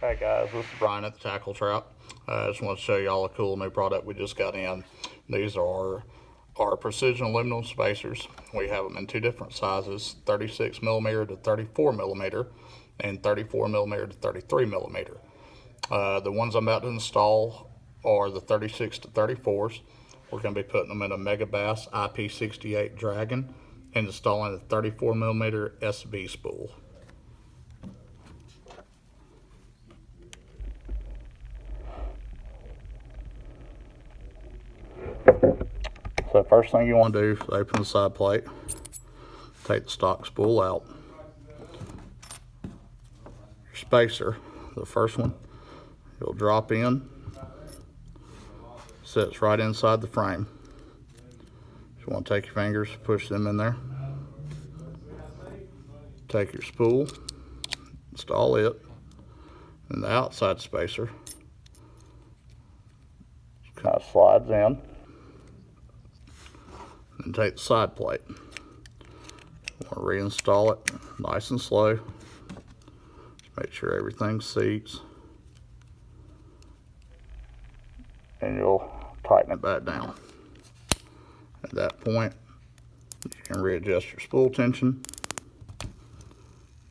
Hey guys, this is Brian at the Tackle Trap. I just want to show y'all a cool new product we just got in. These are our precision aluminum spacers. We have them in two different sizes, 36 millimeter to 34 millimeter and 34 millimeter to 33 millimeter. The ones I'm about to install are the 36 to 34s. We're going to be putting them in a Mega Bass IP68 Dragon and installing a 34 millimeter SB spool. So first thing you want to do is open the side plate, take the stock spool out. Your spacer, the first one, it'll drop in, sits right inside the frame. You want to take your fingers, push them in there. Take your spool, install it, and the outside spacer kind of slides in. And take the side plate. Want to reinstall it nice and slow. Just make sure everything seats. And you'll tighten it back down. At that point, you can readjust your spool tension.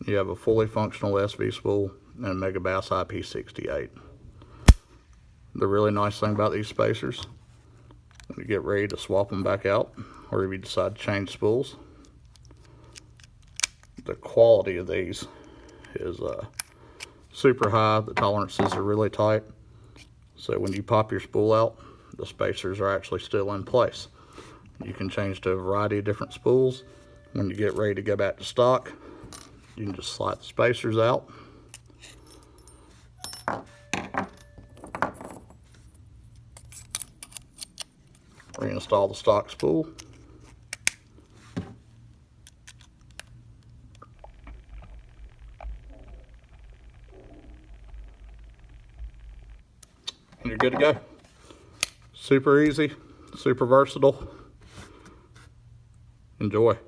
You have a fully functional SV spool and a Mega Bass IP68. The really nice thing about these spacers, when you get ready to swap them back out, or if you decide to change spools, the quality of these is super high. The tolerances are really tight, so when you pop your spool out, the spacers are actually still in place. You can change to a variety of different spools. When you get ready to go back to stock, you can just slide the spacers out, reinstall the stock spool, and you're good to go. Super easy, super versatile. Enjoy.